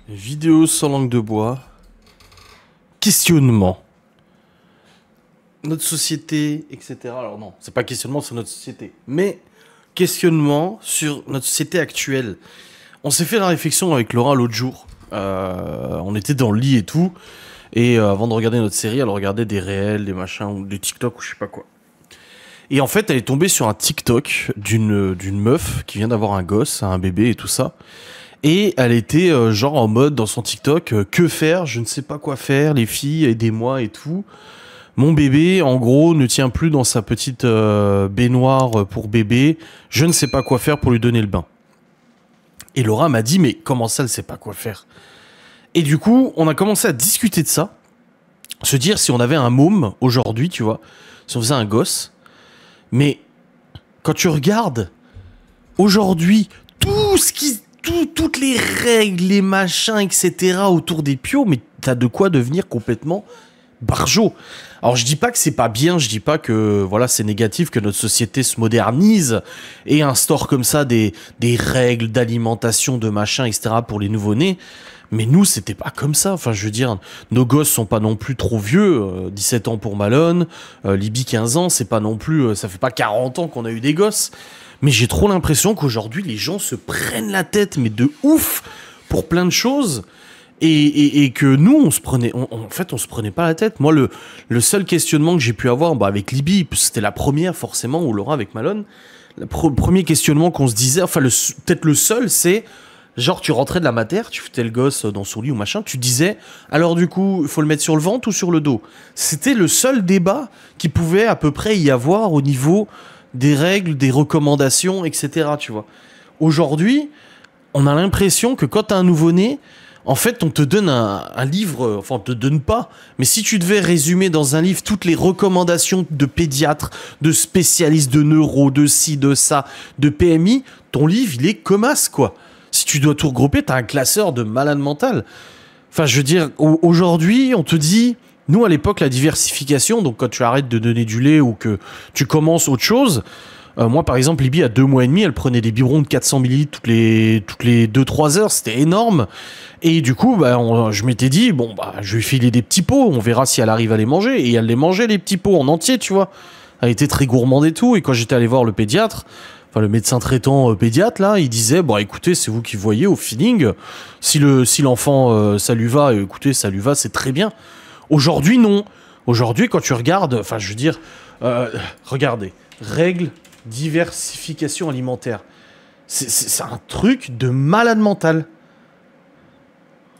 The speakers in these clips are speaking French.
Vidéo sans langue de bois. Questionnement. Notre société, etc. Alors non, c'est pas questionnement sur notre société, mais questionnement sur notre société actuelle. On s'est fait la réflexion avec Laura l'autre jour. On était dans le lit et tout. Et avant de regarder notre série, elle regardait des réels, des machins, ou des TikTok ou je sais pas quoi. Et en fait, elle est tombée sur un TikTok d'une meuf qui vient d'avoir un gosse, un bébé et tout ça. Et elle était genre en mode dans son TikTok, que faire, je ne sais pas quoi faire, les filles, aidez-moi et tout. Mon bébé, en gros, ne tient plus dans sa petite baignoire pour bébé. Je ne sais pas quoi faire pour lui donner le bain. Et Laura m'a dit, mais comment ça, elle sait pas quoi faire? Et du coup, on a commencé à discuter de ça. Se dire si on avait un môme aujourd'hui, tu vois, si on faisait un gosse. Mais quand tu regardes aujourd'hui toutes les règles, les machins, etc. autour des piots, mais t'as de quoi devenir complètement barjot. Alors je dis pas que c'est pas bien, je dis pas que voilà c'est négatif que notre société se modernise et instaure comme ça des règles d'alimentation, de machin, etc. pour les nouveau-nés. Mais nous, c'était pas comme ça. Enfin, je veux dire, nos gosses sont pas non plus trop vieux. 17 ans pour Malone, Libby 15 ans, c'est pas non plus... ça fait pas 40 ans qu'on a eu des gosses. Mais j'ai trop l'impression qu'aujourd'hui, les gens se prennent la tête, mais de ouf, pour plein de choses. Et que nous, on se prenait pas la tête. Moi, le seul questionnement que j'ai pu avoir avec Libby, c'était la première forcément, ou Laura avec Malone, le premier questionnement qu'on se disait, enfin peut-être le seul, c'est... Genre, tu rentrais de la mater, tu foutais le gosse dans son lit ou machin, tu disais, alors du coup, il faut le mettre sur le ventre ou sur le dos? C'était le seul débat qui pouvait à peu près y avoir au niveau des règles, des recommandations, etc., tu vois. Aujourd'hui, on a l'impression que quand t'as un nouveau-né, en fait, on te donne un livre, enfin, on te donne pas, mais si tu devais résumer dans un livre toutes les recommandations de pédiatres, de spécialistes de neuro, de ci, de ça, de PMI, ton livre, il est comme as, quoi. Si tu dois tout regrouper, t'as un classeur de malade mental. Enfin, je veux dire, aujourd'hui, on te dit... Nous, à l'époque, la diversification, donc quand tu arrêtes de donner du lait ou que tu commences autre chose... moi, par exemple, Libby, à 2 mois et demi, elle prenait des biberons de 400 ml toutes les 2-3 heures. C'était énorme. Et du coup, je m'étais dit, je vais lui filer des petits pots. On verra si elle arrive à les manger. Et elle les mangeait, les petits pots, en entier, tu vois. Elle était très gourmande et tout. Et quand j'étais allé voir le pédiatre... Enfin, le médecin traitant pédiatre, là, il disait, écoutez, c'est vous qui voyez au feeling. Si l'enfant, ça lui va, écoutez, ça lui va, c'est très bien. Aujourd'hui, non. Aujourd'hui, quand tu regardes, enfin, je veux dire, regardez, règles, diversification alimentaire. C'est un truc de malade mental.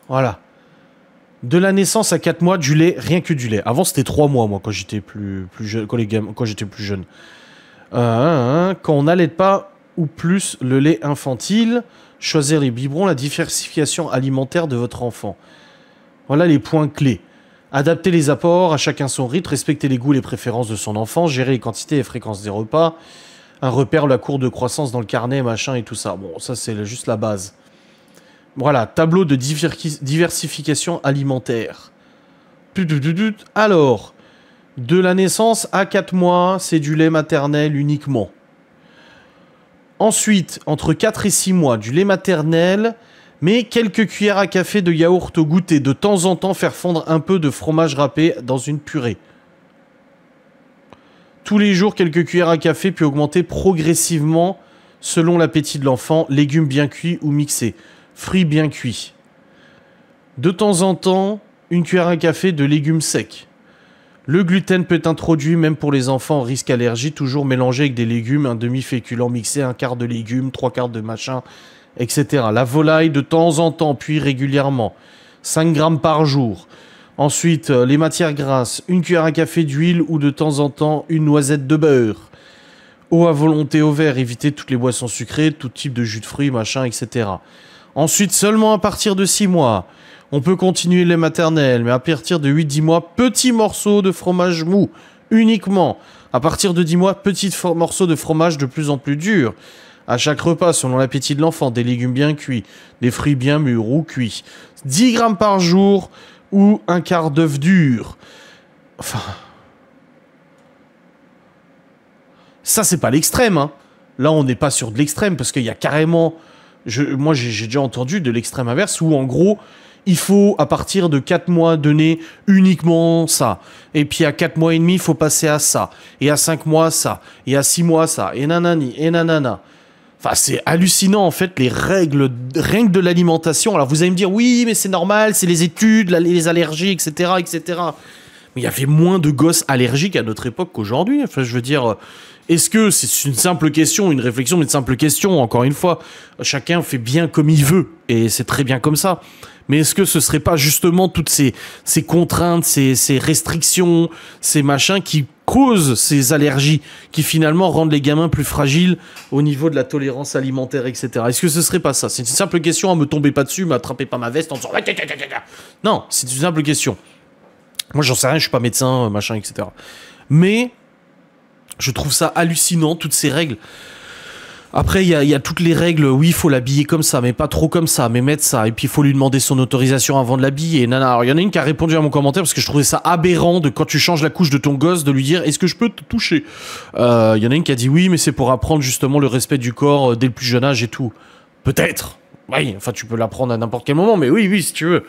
Voilà. De la naissance à 4 mois, du lait, rien que du lait. Avant, c'était 3 mois, moi, quand j'étais plus jeune, quand j'étais plus jeune. Quand on n'allait pas ou plus le lait infantile, choisir les biberons, la diversification alimentaire de votre enfant. Voilà les points clés. Adapter les apports, à chacun son rythme, respecter les goûts et les préférences de son enfant, gérer les quantités et fréquences des repas, un repère, la courbe de croissance dans le carnet, machin et tout ça. Bon, ça c'est juste la base. Voilà, tableau de diversification alimentaire. Alors... De la naissance à 4 mois, c'est du lait maternel uniquement. Ensuite, entre 4 et 6 mois, du lait maternel, mais quelques cuillères à café de yaourt au goûter. De temps en temps, faire fondre un peu de fromage râpé dans une purée. Tous les jours, quelques cuillères à café, puis augmenter progressivement selon l'appétit de l'enfant. Légumes bien cuits ou mixés. Fruits bien cuits. De temps en temps, une cuillère à café de légumes secs. Le gluten peut être introduit même pour les enfants en risque allergie, toujours mélangé avec des légumes, un demi-féculent mixé, un quart de légumes, 3 quarts de machin, etc. La volaille de temps en temps, puis régulièrement. 5 grammes par jour. Ensuite, les matières grasses, une cuillère à café d'huile ou de temps en temps une noisette de beurre. Eau à volonté au verre, éviter toutes les boissons sucrées, tout type de jus de fruits, machin, etc. Ensuite, seulement à partir de 6 mois... On peut continuer les maternelles, mais à partir de 8-10 mois, petits morceaux de fromage mou, uniquement. À partir de 10 mois, petits morceaux de fromage de plus en plus durs. À chaque repas, selon l'appétit de l'enfant, des légumes bien cuits, des fruits bien mûrs ou cuits. 10 grammes par jour ou un quart d'œuf dur. Enfin... Ça, c'est pas l'extrême, hein. Là, on n'est pas sur de l'extrême, parce qu'il y a carrément... Moi, j'ai déjà entendu de l'extrême inverse où, en gros, il faut, à partir de 4 mois, donner uniquement ça. Et puis, à 4 mois et demi, il faut passer à ça. Et à 5 mois, ça. Et à 6 mois, ça. Et nanani, et nanana. Enfin, c'est hallucinant, en fait, les règles, rien que de l'alimentation. Alors, vous allez me dire, oui, mais c'est normal, c'est les études, les allergies, etc., etc. Mais il y avait moins de gosses allergiques à notre époque qu'aujourd'hui. Enfin, je veux dire, est-ce que c'est une simple question, une réflexion, mais une simple question, encore une fois, chacun fait bien comme il veut, et c'est très bien comme ça. Mais est-ce que ce serait pas justement toutes ces contraintes, ces restrictions, ces machins qui causent ces allergies, qui finalement rendent les gamins plus fragiles au niveau de la tolérance alimentaire, etc. Est-ce que ce serait pas ça? C'est une simple question, me tombez pas dessus, m'attrapez pas ma veste en disant... Non, c'est une simple question. Moi, j'en sais rien, je suis pas médecin, machin, etc. Mais je trouve ça hallucinant, toutes ces règles. Après, il y a toutes les règles. Oui, il faut l'habiller comme ça, mais pas trop comme ça, mais mettre ça. Et puis, il faut lui demander son autorisation avant de l'habiller. Nana. Alors, il y en a une qui a répondu à mon commentaire parce que je trouvais ça aberrant de quand tu changes la couche de ton gosse, de lui dire est-ce que je peux te toucher. Il y en a une qui a dit oui, mais c'est pour apprendre justement le respect du corps dès le plus jeune âge et tout. Peut-être. Oui, enfin, tu peux l'apprendre à n'importe quel moment, mais oui, si tu veux.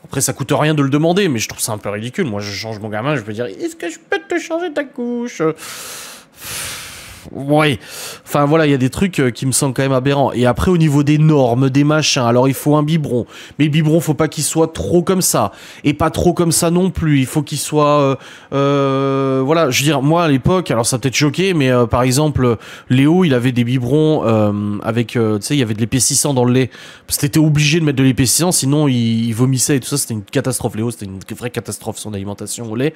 Après, ça coûte rien de le demander, mais je trouve ça un peu ridicule. Moi, je change mon gamin, je peux dire est-ce que je peux te changer ta couche? Ouais, enfin voilà, il y a des trucs qui me semblent quand même aberrants. Et après, au niveau des normes, des machins, alors il faut un biberon. Mais le biberon, faut pas qu'il soit trop comme ça. Et pas trop comme ça non plus. Il faut qu'il soit... voilà, je veux dire, moi à l'époque, alors ça peut-être choqué, mais par exemple, Léo, il avait des biberons avec... tu sais, il y avait de l'épaississant dans le lait. Parce que t'étais obligé de mettre de l'épaississant, sinon il vomissait et tout ça. C'était une catastrophe, Léo. C'était une vraie catastrophe, son alimentation au lait.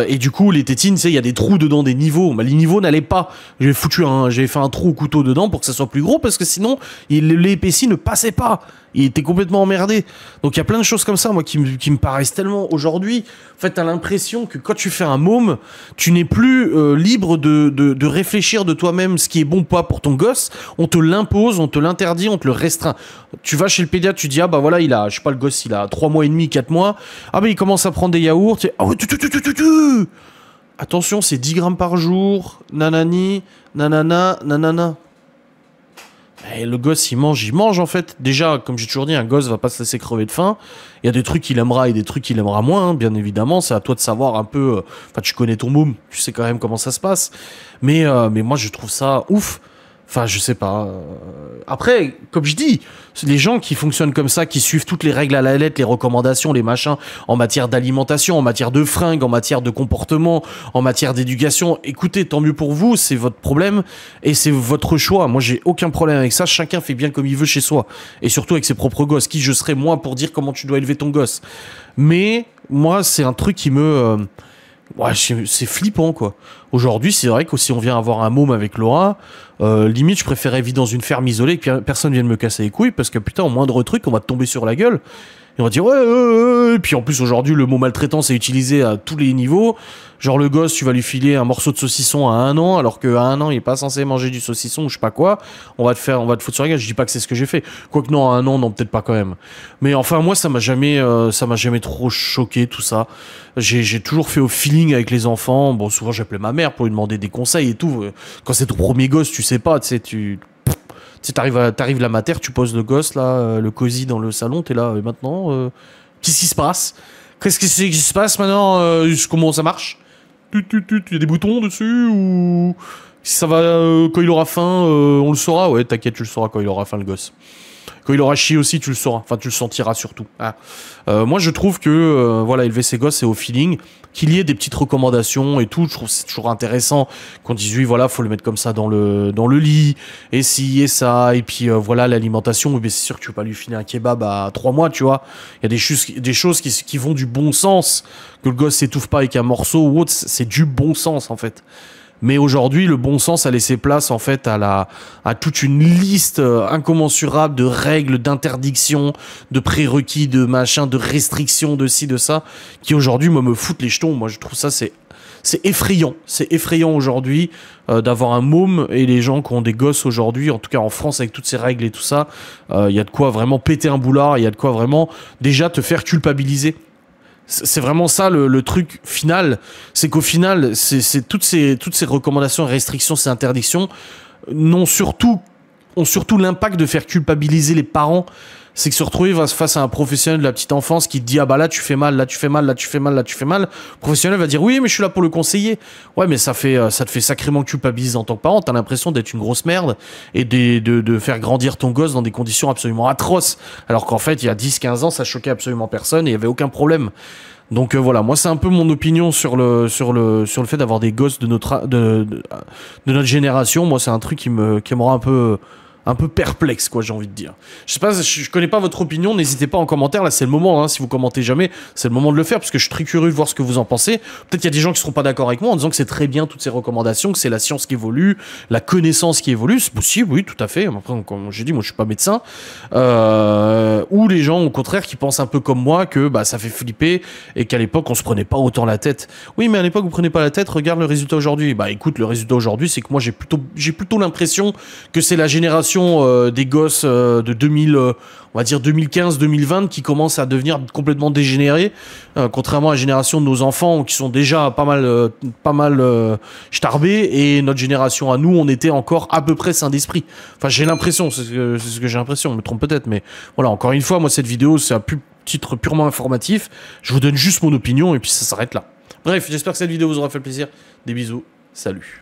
Et du coup, les tétines, tu sais, il y a des trous dedans, des niveaux. Mais les niveaux n'allaient pas. J'avais fait un trou au couteau dedans pour que ça soit plus gros parce que sinon l'épaissi ne passait pas. Il était complètement emmerdé. Donc il y a plein de choses comme ça, moi, qui me paraissent tellement aujourd'hui. En fait, t'as l'impression que quand tu fais un môme, tu n'es plus libre de réfléchir de toi-même ce qui est bon ou pas pour ton gosse. On te l'impose, on te l'interdit, on te le restreint. Tu vas chez le pédiatre, tu dis ah bah voilà, je sais pas, le gosse il a 3 mois et demi, 4 mois. Ah bah il commence à prendre des yaourts. Ah ouais, attention, c'est 10 grammes par jour, nanani, nanana, nanana. Et le gosse, il mange en fait. Déjà, comme j'ai toujours dit, un gosse va pas se laisser crever de faim. Il y a des trucs qu'il aimera et des trucs qu'il aimera moins, hein, bien évidemment. C'est à toi de savoir un peu... Enfin, tu connais ton môme, tu sais quand même comment ça se passe. Mais moi, je trouve ça ouf. Enfin, je sais pas. Après, comme je dis, les gens qui fonctionnent comme ça, qui suivent toutes les règles à la lettre, les recommandations, les machins, en matière d'alimentation, en matière de fringues, en matière de comportement, en matière d'éducation, écoutez, tant mieux pour vous, c'est votre problème et c'est votre choix. Moi, j'ai aucun problème avec ça. Chacun fait bien comme il veut chez soi. Et surtout avec ses propres gosses. Qui je serais, moi, pour dire comment tu dois élever ton gosse. Mais, moi, c'est un truc qui me... ouais, c'est flippant, quoi. Aujourd'hui, c'est vrai que si on vient avoir un môme avec Laura, limite, je préférais vivre dans une ferme isolée que personne vienne me casser les couilles, parce que putain, au moindre truc, on va te tomber sur la gueule. Et on va dire ouais. Et puis en plus, aujourd'hui, le mot maltraitance est utilisé à tous les niveaux. Genre, le gosse, tu vas lui filer un morceau de saucisson à 1 an, alors qu'à 1 an, il est pas censé manger du saucisson ou je sais pas quoi. On va te foutre sur la gueule. Je dis pas que c'est ce que j'ai fait. Quoique non, à 1 an, non, peut-être pas quand même. Mais enfin, moi, ça m'a jamais trop choqué, tout ça. J'ai toujours fait au feeling avec les enfants. Bon, souvent, j'appelais ma mère pour lui demander des conseils et tout. Quand c'est ton premier gosse, tu sais pas, tu sais, t'arrives la mater, tu poses le gosse, là, le cosy dans le salon, t'es là, et maintenant, qu'est-ce qui se passe? Qu'est-ce qui se passe maintenant? Comment ça marche? Il y a des boutons dessus ou si ça va quand il aura faim, on le saura. Ouais, t'inquiète, tu le sauras quand il aura faim, le gosse. Quand il aura chié aussi, tu le sauras. Enfin, tu le sentiras surtout. Ah. Moi, je trouve que voilà, élever ses gosses, c'est au feeling. Qu'il y ait des petites recommandations et tout, je trouve que c'est toujours intéressant qu'on dise oui, voilà, faut le mettre comme ça dans le lit, et ci et ça, et puis voilà, l'alimentation, mais c'est sûr que tu veux pas lui filer un kebab à 3 mois, tu vois. Il y a des choses qui vont du bon sens, que le gosse s'étouffe pas avec un morceau ou autre, c'est du bon sens en fait. Mais aujourd'hui, le bon sens a laissé place en fait à toute une liste incommensurable de règles, d'interdictions, de prérequis, de machin, de restrictions, de ci, de ça, qui aujourd'hui me foutent les jetons. Moi, je trouve ça c'est effrayant. C'est effrayant aujourd'hui d'avoir un môme et les gens qui ont des gosses aujourd'hui, en tout cas en France avec toutes ces règles et tout ça, il y a de quoi vraiment péter un boulard, il y a de quoi vraiment déjà te faire culpabiliser. C'est vraiment ça le truc final, c'est qu'au final, c'est toutes ces recommandations, restrictions, ces interdictions n'ont surtout ont surtout l'impact de faire culpabiliser les parents. C'est que se retrouver face à un professionnel de la petite enfance qui te dit ah bah là tu fais mal, là tu fais mal, là tu fais mal, là tu fais mal. Le professionnel va dire oui mais je suis là pour le conseiller. Ouais mais ça te fait sacrément culpabiliser en tant que parent. T'as l'impression d'être une grosse merde et de faire grandir ton gosse dans des conditions absolument atroces. Alors qu'en fait il y a 10-15 ans ça choquait absolument personne et il y avait aucun problème. Donc voilà, moi c'est un peu mon opinion sur le fait d'avoir des gosses de notre génération. Moi c'est un truc qui me rend un peu perplexe, quoi, j'ai envie de dire. Je sais pas, je connais pas votre opinion, n'hésitez pas en commentaire, là c'est le moment, hein, si vous commentez jamais, c'est le moment de le faire, parce que je suis très curieux de voir ce que vous en pensez. Peut-être qu'il y a des gens qui seront pas d'accord avec moi en disant que c'est très bien toutes ces recommandations, que c'est la science qui évolue, la connaissance qui évolue, c'est possible, oui, tout à fait. Après, comme j'ai dit, moi je suis pas médecin. Ou les gens, au contraire, qui pensent un peu comme moi, que bah, ça fait flipper, et qu'à l'époque on se prenait pas autant la tête. Oui, mais à l'époque vous prenez pas la tête, regarde le résultat aujourd'hui. Bah écoute, le résultat aujourd'hui, c'est que moi j'ai plutôt l'impression que c'est la génération des gosses de 2000, on va dire 2015-2020 qui commencent à devenir complètement dégénérés, contrairement à la génération de nos enfants qui sont déjà pas mal starbés, et notre génération à nous, on était encore à peu près sain d'esprit. Enfin, j'ai l'impression, c'est ce que j'ai l'impression, je me trompe peut-être, mais voilà, encore une fois, moi cette vidéo, c'est un titre purement informatif, je vous donne juste mon opinion et puis ça s'arrête là. Bref, j'espère que cette vidéo vous aura fait plaisir. Des bisous, salut.